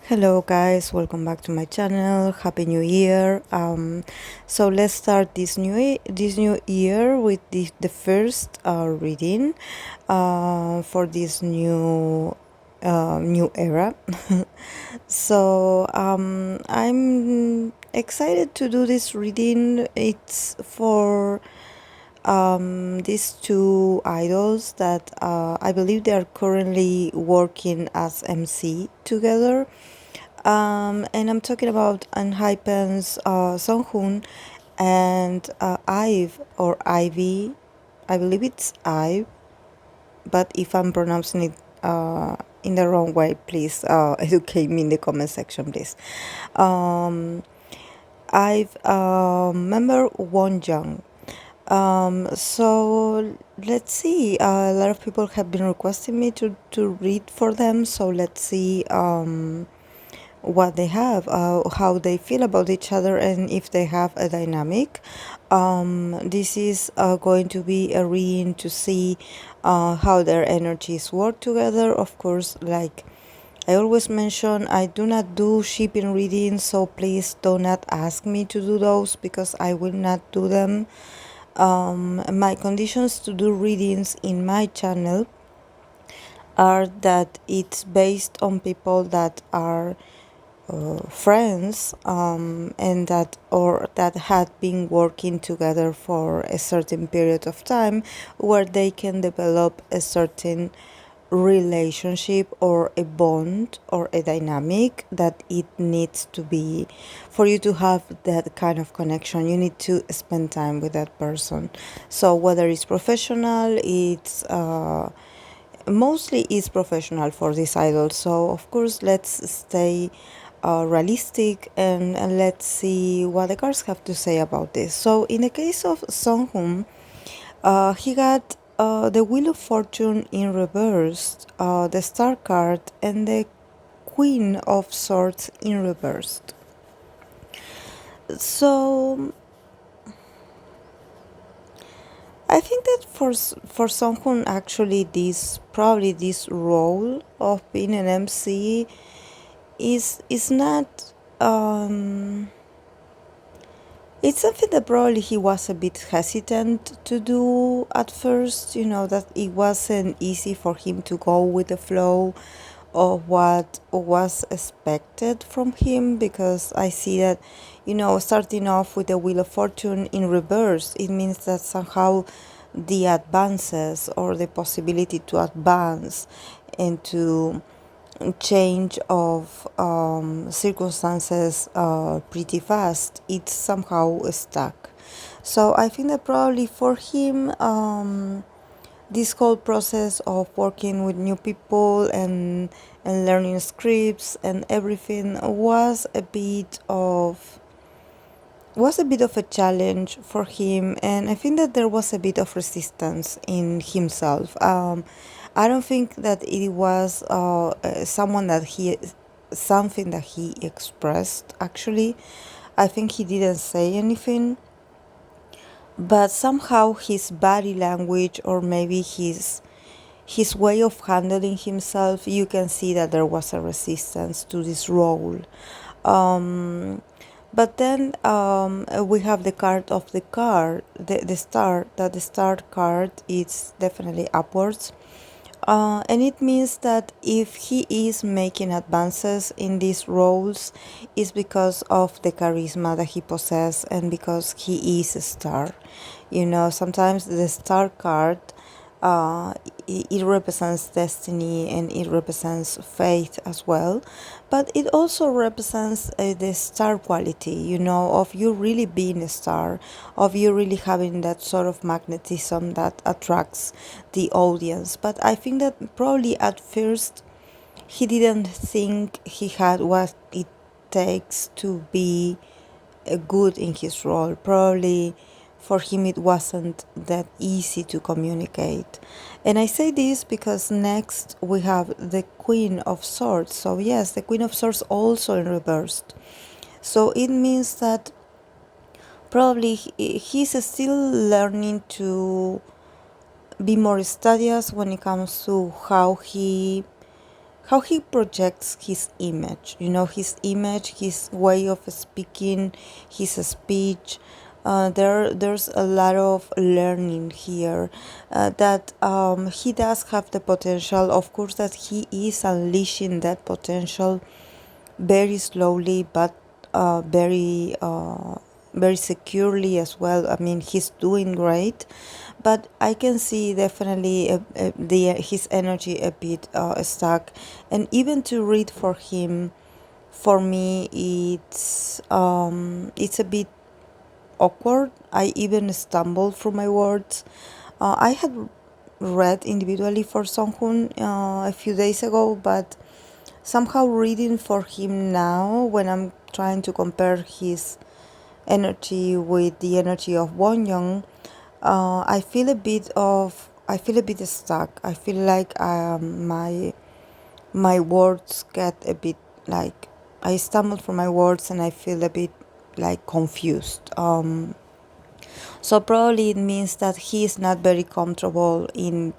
Hello guys, welcome back to my channel. Happy New Year. So let's start this new year with the first reading for this new era. So I'm excited to do this reading. It's for these two idols that I believe they are currently working as MC together. And I'm talking about ENHYPEN's Sunghoon and IVE or Ivy. I believe it's IVE, but if I'm pronouncing it in the wrong way, please educate me in the comment section, please. I've member Wonyoung. So let's see. A lot of people have been requesting me to read for them. So let's see what they have, how they feel about each other, and if they have a dynamic. This is going to be a reading to see how their energies work together. Of course, like I always mention, I do not do shipping readings, so please do not ask me to do those because I will not do them. My conditions to do readings in my channel are that it's based on people that are friends and that had been working together for a certain period of time where they can develop a certain relationship or a bond or a dynamic that it needs to be. For you to have that kind of connection, you need to spend time with that person. So whether it's professional, it's mostly is professional for this idol. So of course let's stay realistic and let's see what the cards have to say about this. So in the case of Sunghoon, he got the Wheel of Fortune in reversed, the Star card, and the Queen of Swords in reversed. So I think that for Sunghoon, actually this role of being an MC is not it's something that probably he was a bit hesitant to do at first, that it wasn't easy for him to go with the flow of what was expected from him, because I see that, starting off with the Wheel of Fortune in reverse, it means that somehow the advances or the possibility to advance and to change of circumstances pretty fast, it's somehow stuck. So I think that probably for him, this whole process of working with new people and learning scripts and everything was a bit of a challenge for him, and I think that there was a bit of resistance in himself. I don't think that it was something that he expressed. Actually, I think he didn't say anything, but somehow his body language or maybe his way of handling himself, you can see that there was a resistance to this role. But then we have the card of the star, that the star card is definitely upwards. And it means that if he is making advances in these roles, it's because of the charisma that he possesses and because he is a star. Sometimes the star card, it represents destiny and it represents faith as well, but it also represents the star quality, of you really being a star, of you really having that sort of magnetism that attracts the audience. But I think that probably at first he didn't think he had what it takes to be good in his role. Probably for him it wasn't that easy to communicate. And I say this because next we have the Queen of Swords. So yes, the Queen of Swords also in reversed. So it means that probably he's still learning to be more studious when it comes to how he how he projects his image, his image, his way of speaking, his speech. There's a lot of learning here, that he does have the potential. Of course, that he is unleashing that potential very slowly, but very securely as well. I mean, he's doing great, but I can see definitely his energy a bit stuck, and even to read for him, for me, it's a bit awkward. I even stumble through my words. I had read individually for Songhoon a few days ago, but somehow reading for him now, when I'm trying to compare his energy with the energy of Wonyoung, I feel a bit stuck. I feel like my words get a bit like, I stumble for my words, and I feel a bit like confused. So probably it means that he is not very comfortable in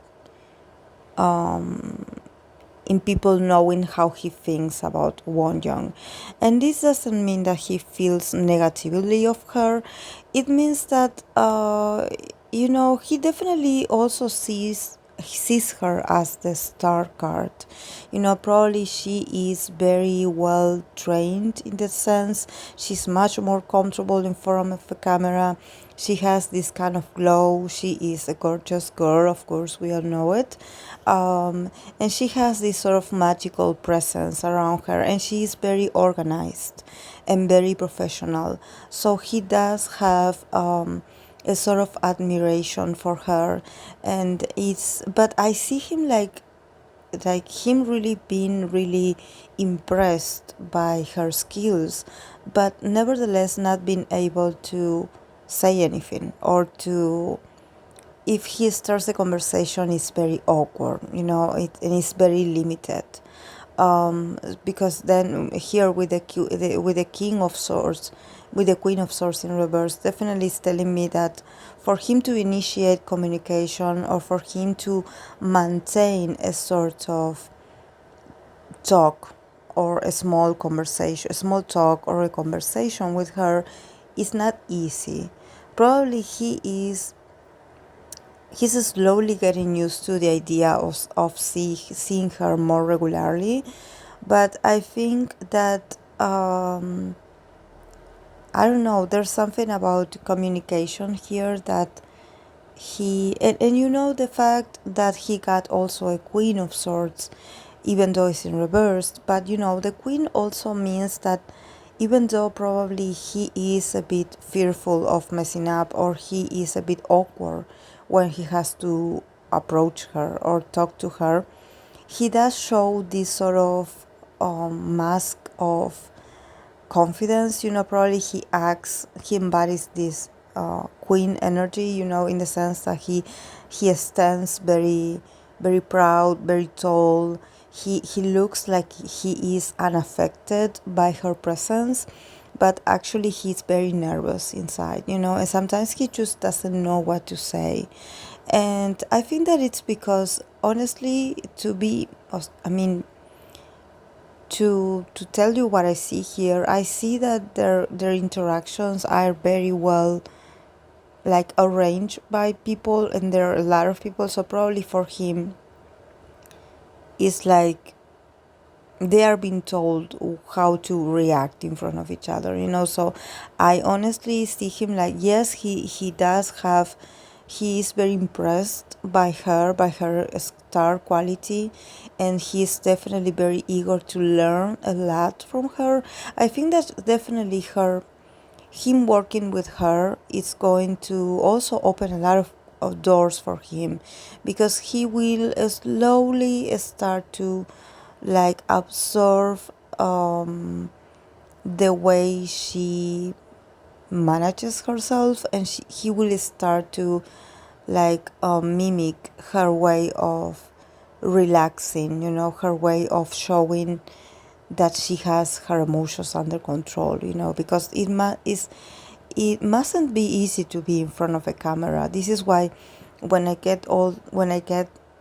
people knowing how he thinks about Won Young. And this doesn't mean that he feels negatively of her. It means that, he definitely also sees her as the star card. Probably she is very well trained in that sense. She's much more comfortable in front of the camera. She has this kind of glow. She is a gorgeous girl, of course, we all know it. And she has this sort of magical presence around her, and she is very organized and very professional. So he does have a sort of admiration for her, but I see him like him really being really impressed by her skills, but nevertheless not being able to say anything, or to, if he starts the conversation, it's very awkward, and it's very limited. Because then here with with the King of Swords, with the Queen of Swords in reverse, definitely is telling me that for him to initiate communication, or for him to maintain a sort of talk, or a small conversation, a small talk or a conversation with her, is not easy. Probably he's slowly getting used to the idea of seeing her more regularly. But I think that, I don't know, there's something about communication here that and the fact that he got also a Queen of Swords, even though it's in reverse. But the Queen also means that even though probably he is a bit fearful of messing up, or he is a bit awkward when he has to approach her or talk to her, he does show this sort of mask of confidence. Probably he embodies this queen energy, in the sense that he stands very, very proud, very tall. He looks like he is unaffected by her presence, but actually he's very nervous inside, and sometimes he just doesn't know what to say. And I think that it's because, honestly, I mean, to tell you what I see here, I see that their interactions are very well like arranged by people, and there are a lot of people. So probably for him, it's like they are being told how to react in front of each other, So I honestly see him like, yes, he does have, he is very impressed by her star quality, and he's definitely very eager to learn a lot from her. I think that definitely him working with her is going to also open a lot of doors for him, because he will slowly start to like absorb the way she manages herself, and he will start to like mimic her way of relaxing, her way of showing that she has her emotions under control, because it mustn't be easy to be in front of a camera. This is why when I get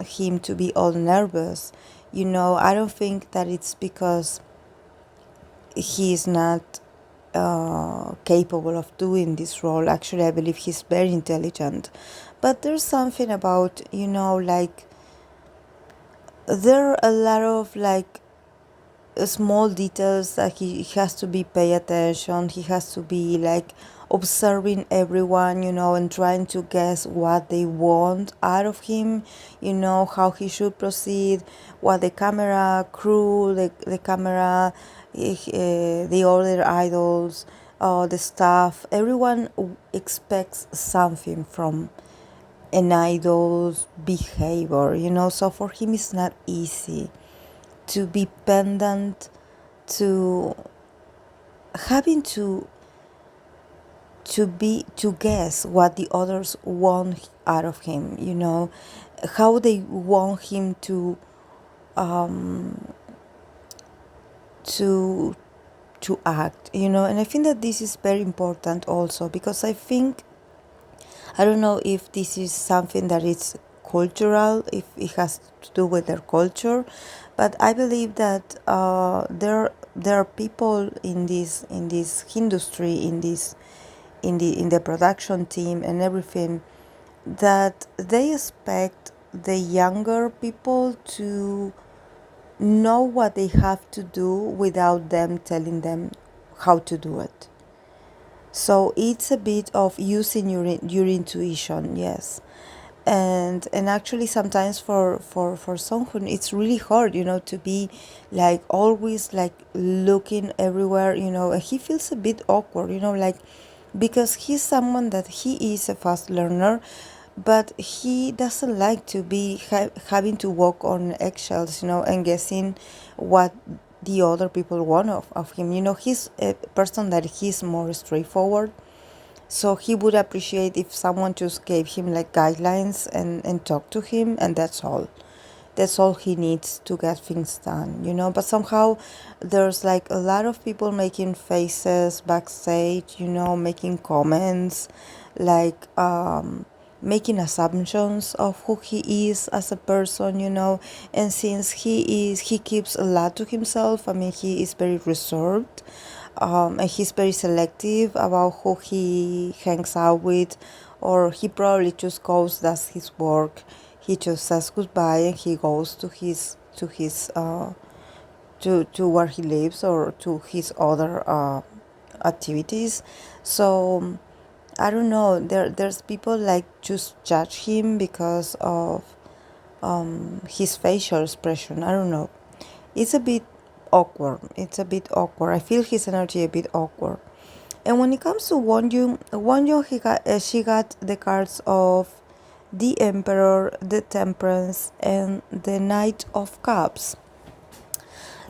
him to be all nervous, I don't think that it's because he's not capable of doing this role. Actually, I believe he's very intelligent. But there's something about, like, there are a lot of, like, small details that he has to be pay attention. He has to be, like, observing everyone, and trying to guess what they want out of him, how he should proceed, what the camera crew, the camera, the other idols, the staff, everyone expects something from an idol's behavior, so for him it's not easy to be pendant to having to guess what the others want out of him, how they want him to to act, and I think that this is very important also, because I don't know if this is something that is cultural, if it has to do with their culture, but I believe that there are people in this industry, in the production team and everything, that they expect the younger people to know what they have to do without them telling them how to do it. So it's a bit of using your intuition, yes. And actually sometimes for Songhun it's really hard, to be like always like looking everywhere, and he feels a bit awkward, like, because he's someone that he is a fast learner, but he doesn't like to be having to walk on eggshells, and guessing what the other people want of him. He's a person that he's more straightforward, so he would appreciate if someone just gave him like guidelines and talk to him, and that's all. That's all he needs to get things done, But somehow there's like a lot of people making faces backstage, making comments, like making assumptions of who he is as a person, And since he keeps a lot to himself, I mean, he is very reserved, and he's very selective about who he hangs out with, or he probably just goes, does his work, he just says goodbye and he goes to where he lives or to his other activities. So I don't know, there's people like just judge him because of his facial expression. I don't know, it's a bit awkward. I feel his energy a bit awkward. And when it comes to Wonyoung, she got the cards of the Emperor, the Temperance, and the Knight of Cups.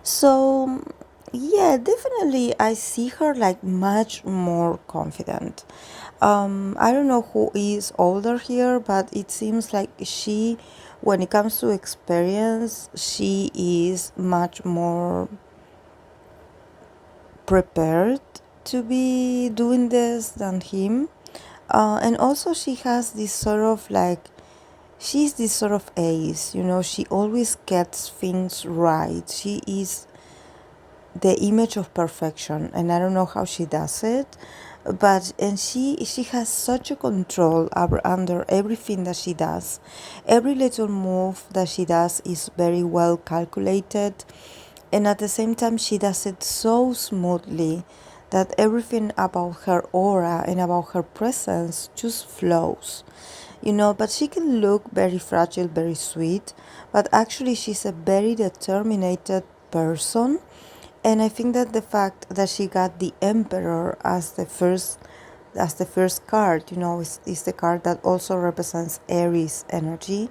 So yeah, definitely I see her like much more confident. I don't know who is older here, but it seems like when it comes to experience, she is much more prepared to be doing this than him. And also she has this sort of like, she's this sort of ace, she always gets things right. She is the image of perfection, and I don't know how she does it, but and she has such a control under everything that she does. Every little move that she does is very well calculated, and at the same time she does it so smoothly that everything about her aura and about her presence just flows, but she can look very fragile, very sweet, but actually she's a very determined person. And I think that the fact that she got the Emperor as the first card, is the card that also represents Aries energy.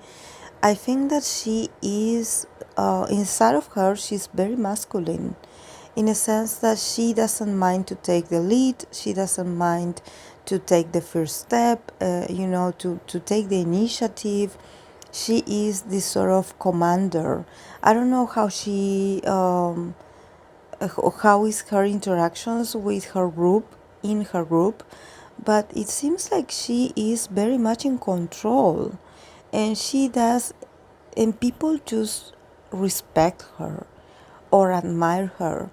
I think that she is, inside of her, she's very masculine, in a sense that she doesn't mind to take the lead, she doesn't mind to take the first step, to take the initiative. She is this sort of commander. I don't know how is her interactions with her group, in her group, but it seems like she is very much in control, and she does, and people just respect her or admire her.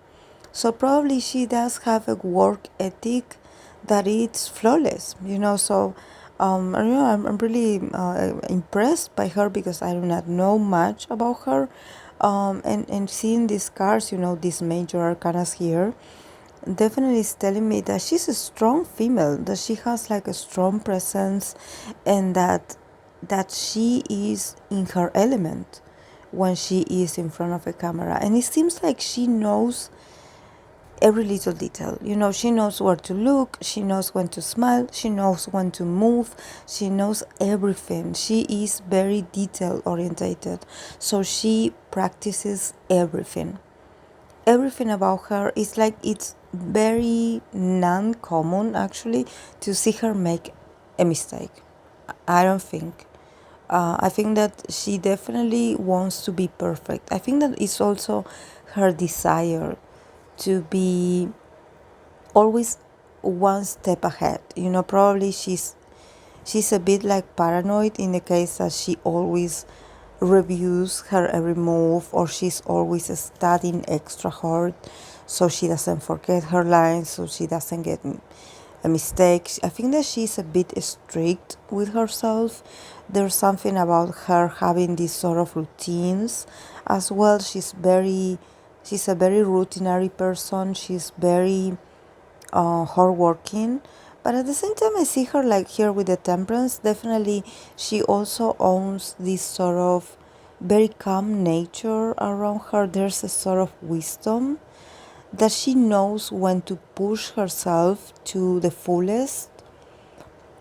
So probably she does have a work ethic that it's flawless, So, I'm really impressed by her because I do not know much about her. And seeing these cards, these major arcanas here, definitely is telling me that she's a strong female, that she has like a strong presence, and that she is in her element when she is in front of a camera. And it seems like she knows every little detail. She knows where to look, she knows when to smile, she knows when to move, she knows everything. She is very detail orientated, so she practices everything. Everything about her is like it's very non-common actually to see her make a mistake. I don't think. I think that she definitely wants to be perfect. I think that it's also her desire to be always one step ahead. Probably she's a bit like paranoid in the case that she always reviews her every move, or she's always studying extra hard so she doesn't forget her lines, so she doesn't get a mistake. I think that she's a bit strict with herself. There's something about her having these sort of routines as well. She's a very routinary person. She's very hardworking, but at the same time I see her like here with the temperance. Definitely she also owns this sort of very calm nature around her. There's a sort of wisdom that she knows when to push herself to the fullest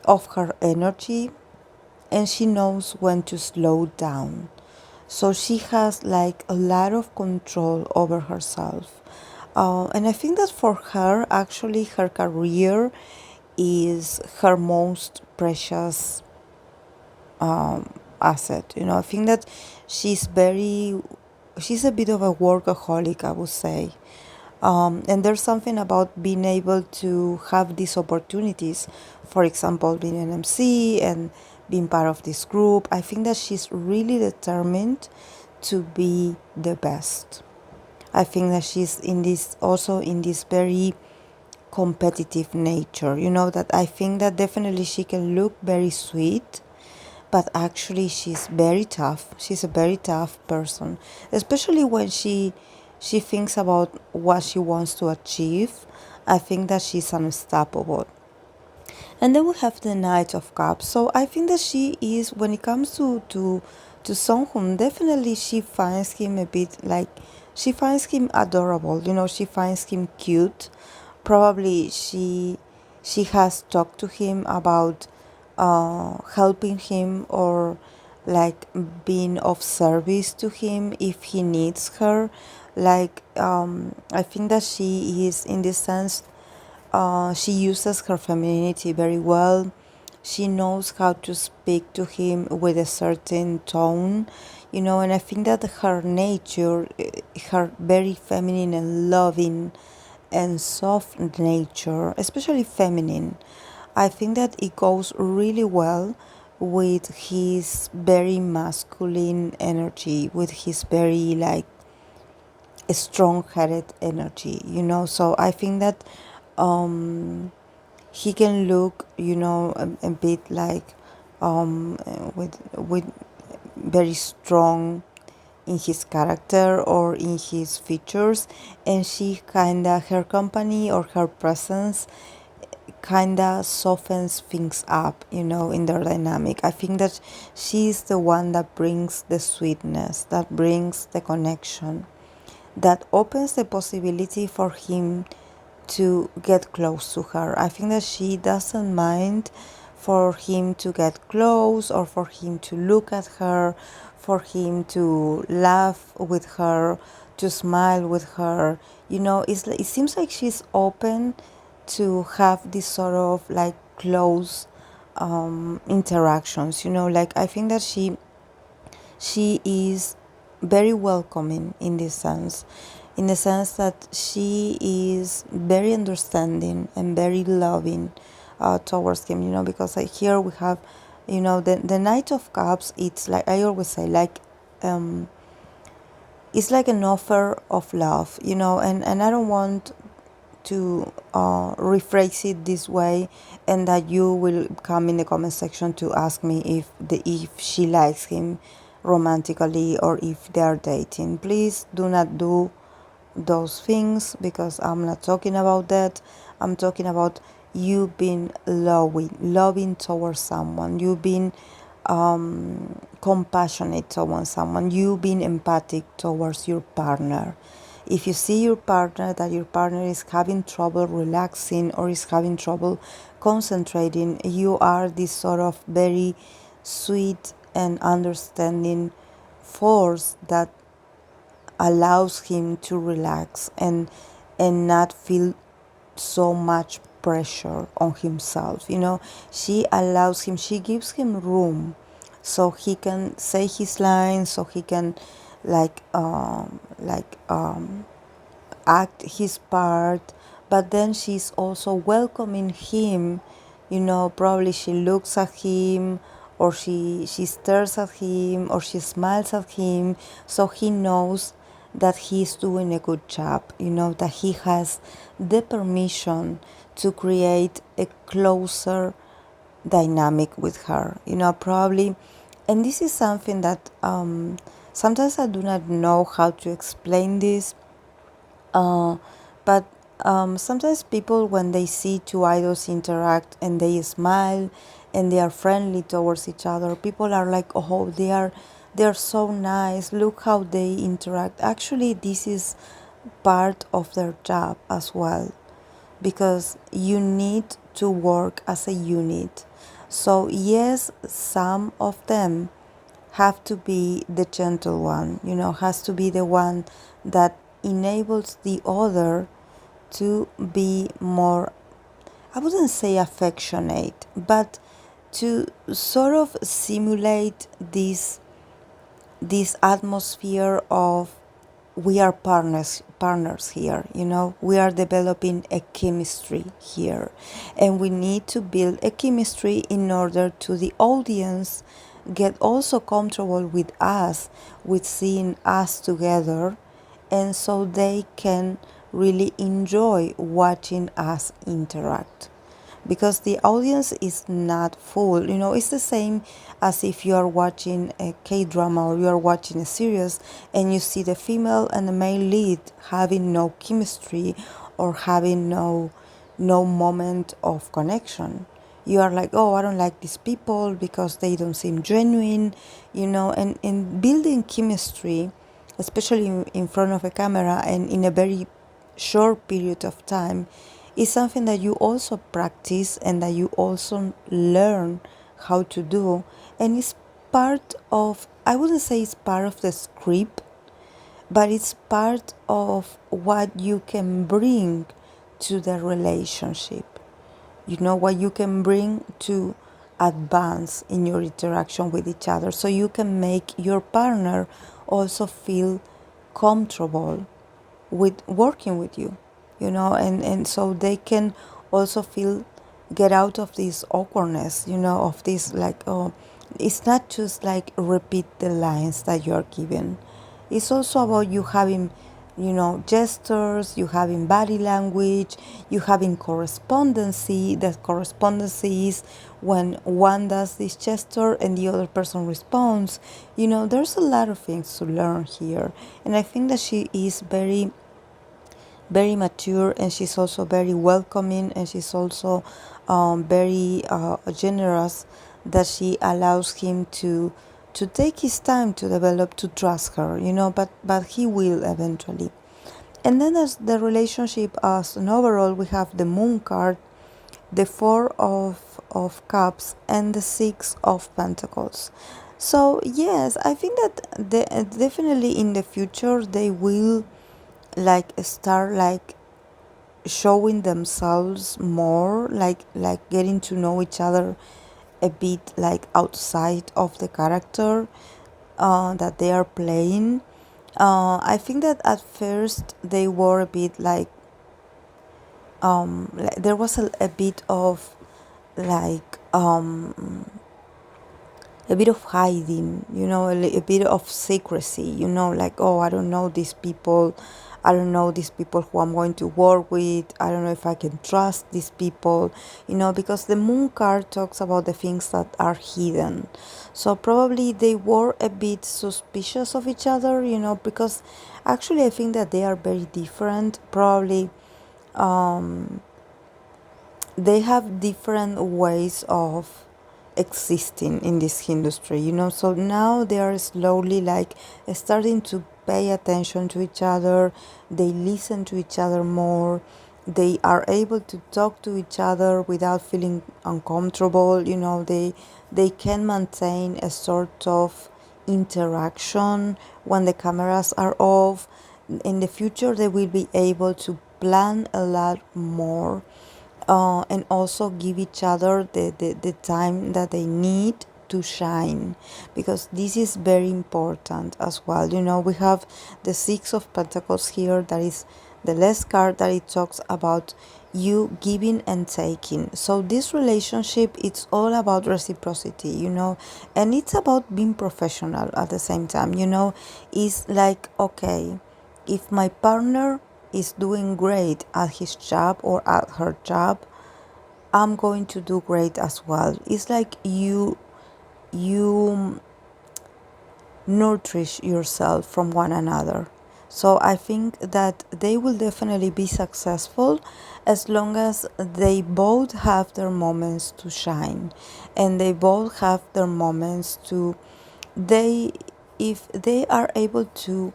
of her energy, and she knows when to slow down. So she has like a lot of control over herself. And I think that for her, actually, her career is her most precious asset. I think that she's a bit of a workaholic, I would say. And there's something about being able to have these opportunities, for example, being an MC and being part of this group. I think that she's really determined to be the best. I think that she's also in this very competitive nature, that I think that definitely she can look very sweet, but actually she's very tough. She's a very tough person, especially when she thinks about what she wants to achieve. I think that she's unstoppable. And then we have the Knight of Cups. So I think that she is, when it comes to Sunghoon, definitely she finds him a bit like, she finds him adorable. She finds him cute. Probably she has talked to him about helping him, or like being of service to him if he needs her. Like I think that she is, in this sense, she uses her femininity very well. She knows how to speak to him with a certain tone, and I think that her nature, her very feminine and loving and soft nature, especially feminine, I think that it goes really well with his very masculine energy, with his very like strong-headed energy, So I think that he can look, a bit like with very strong in his character or in his features, and she kinda, her company or her presence kinda softens things up, in their dynamic. I think that she's the one that brings the sweetness, that brings the connection, that opens the possibility for him to get close to her. I think that she doesn't mind for him to get close, or for him to look at her, for him to laugh with her, to smile with her. It seems like she's open to have this sort of like close interactions. Like I think that she is very welcoming in this sense, in the sense that she is very understanding and very loving towards him, because here we have, the Knight of Cups. It's like I always say, like it's like an offer of love, and I don't want to rephrase it this way, and that you will come in the comment section to ask me if she likes him romantically or if they are dating. Please do not do those things, because I'm not talking about that. I'm talking about you being loving towards someone, you being compassionate towards someone, you being empathic towards your partner. If you see that your partner is having trouble relaxing or is having trouble concentrating, you are this sort of very sweet and understanding force that allows him to relax and not feel so much pressure on himself. She gives him room so he can say his lines, so he can act his part, but then she's also welcoming him. Probably she looks at him, or she stares at him, or she smiles at him, so he knows that he's doing a good job, that he has the permission to create a closer dynamic with her, probably. And this is something that sometimes I do not know how to explain this, but sometimes people, when they see two idols interact and they smile and they are friendly towards each other, people are like, oh, they are so nice, look how they interact. Actually, this is part of their job as well, because you need to work as a unit. So yes, some of them have to be the gentle one, has to be the one that enables the other to be more, I wouldn't say affectionate, but to sort of simulate this atmosphere of we are partners here, we are developing a chemistry here, and we need to build a chemistry in order to the audience get also comfortable with us, with seeing us together, and so they can really enjoy watching us interact, because the audience is not full. It's the same as if you are watching a K-drama or you are watching a series and you see the female and the male lead having no chemistry or having no moment of connection. You are like, oh, I don't like these people because they don't seem genuine, and building chemistry, especially in front of a camera and in a very short period of time, is something that you also practice and that you also learn how to do. And it's part of, I wouldn't say it's part of the script, but it's part of what you can bring to the relationship. What you can bring to advance in your interaction with each other, so you can make your partner also feel comfortable with working with you, and so they can also feel, get out of this awkwardness, of this, like, oh, it's not just like repeat the lines that you're given. It's also about you having, gestures, you having body language, you having correspondency. That correspondency is when one does this gesture and the other person responds. There's a lot of things to learn here, and I think that she is very, very mature, and she's also very welcoming, and she's also very generous, that she allows him to take his time to develop, to trust her, but he will eventually. And then, as the relationship as an overall, we have the Moon card, the Four of Cups, and the Six of Pentacles. So yes, I think that definitely in the future they will like start like showing themselves more, like getting to know each other a bit, like outside of the character that they are playing. I think that at first they were a bit like there was a bit of like a bit of hiding, a bit of secrecy, like, oh, I don't know these people. I don't know these people who I'm going to work with. I don't know if I can trust these people, because the moon card talks about the things that are hidden. So probably they were a bit suspicious of each other, because actually I think that they are very different. Probably they have different ways of existing in this industry, so now they are slowly like starting to pay attention to each other. They listen to each other more. They are able to talk to each other without feeling uncomfortable. They can maintain a sort of interaction when the cameras are off. In the future they will be able to plan a lot more, and also give each other the time that they need to shine, because this is very important as well. We have the Six of Pentacles here, that is the last card that it talks about you giving and taking. So this relationship, it's all about reciprocity, and it's about being professional at the same time. It's like, okay, if my partner is doing great at his job or at her job, I'm going to do great as well. It's like you nourish yourself from one another. So I think that they will definitely be successful as long as they both have their moments to shine, and they both have their moments to, they if they are able to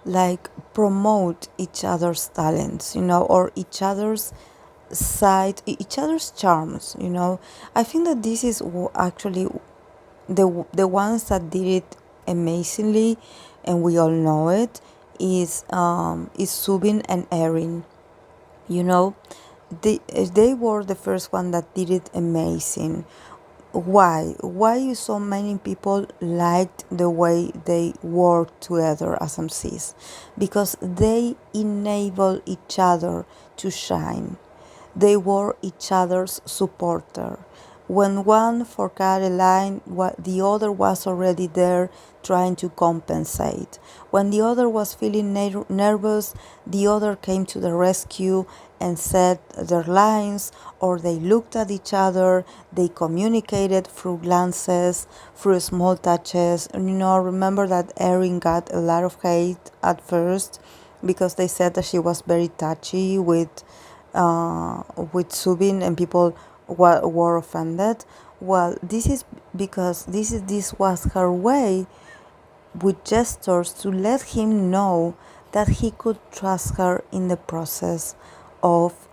like promote each other's talents, or each other's each other's charms. I think that this is actually the ones that did it amazingly, and we all know it, is Subin and Erin. you know they were the first one that did it amazing. Why so many people liked the way they work together as MCs? Because they enable each other to shine. They were each other's supporter. When one forgot a line, the other was already there trying to compensate. When the other was feeling nervous, the other came to the rescue and said their lines, or they looked at each other, they communicated through glances, through small touches. And remember that Erin got a lot of hate at first because they said that she was very touchy with Subin, and people were offended. Well, this is because this was her way with gestures to let him know that he could trust her in the process of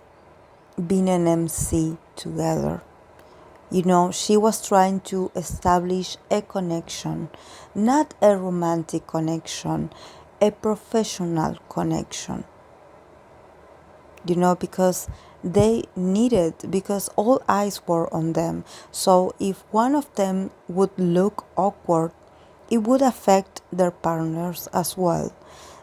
being an MC together. She was trying to establish a connection, not a romantic connection, a professional connection. Because they needed, because all eyes were on them. So if one of them would look awkward, it would affect their partners as well.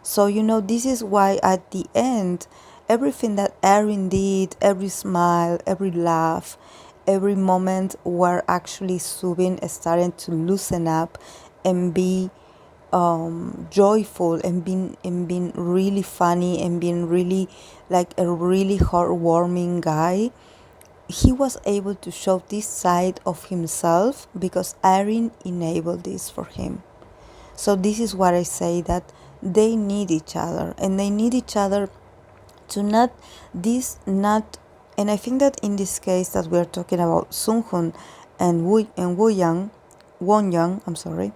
So, this is why at the end, everything that Erin did, every smile, every laugh, every moment where actually Subin started to loosen up and be joyful, and being really funny, and being really like a really heartwarming guy, he was able to show this side of himself because Erin enabled this for him. So this is what I say, that they need each other, and they need each other to not and I think that in this case that we're talking about Sunghoon and Wonyoung, I'm sorry.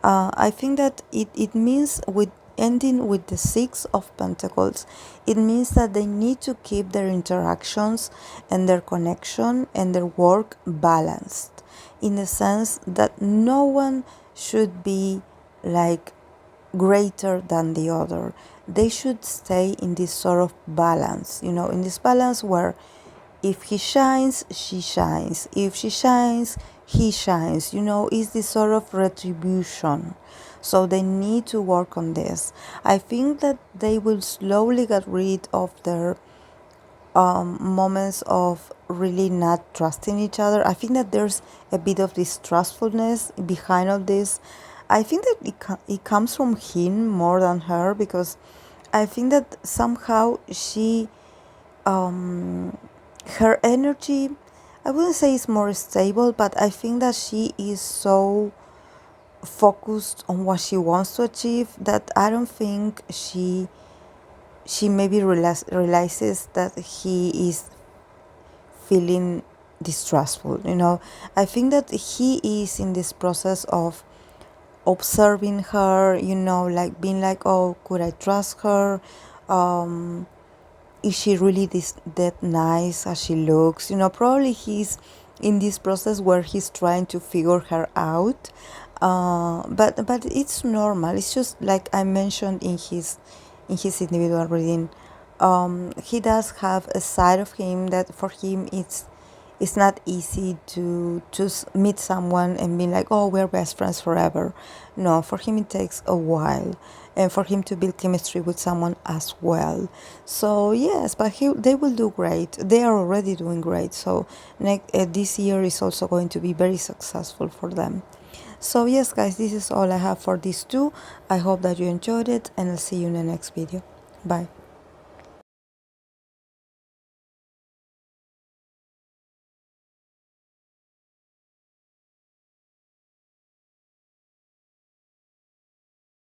I think that it means, with ending with the Six of Pentacles, it means that they need to keep their interactions and their connection and their work balanced, in the sense that no one should be like greater than the other. They should stay in this sort of balance, in this balance where if he shines, she shines. If she shines, he shines. It's this sort of retribution. So they need to work on this. I think that they will slowly get rid of their moments of really not trusting each other. I think that there's a bit of distrustfulness behind all this. I think that it comes from him more than her, because I think that somehow her energy, I wouldn't say it's more stable, but I think that she is so focused on what she wants to achieve that I don't think she maybe realizes that he is feeling distrustful. I think that he is in this process of observing her, like being like, oh, could I trust her? um is she really that nice as she looks? Probably he's in this process where he's trying to figure her out. But it's normal. It's just like I mentioned in his individual reading. He does have a side of him that for him it's not easy to just meet someone and be like, oh, we're best friends forever. No, for him it takes a while, and for him to build chemistry with someone as well. So yes, but they will do great. They are already doing great. So this year is also going to be very successful for them. So yes, guys, this is all I have for these two. I hope that you enjoyed it, and I'll see you in the next video. Bye.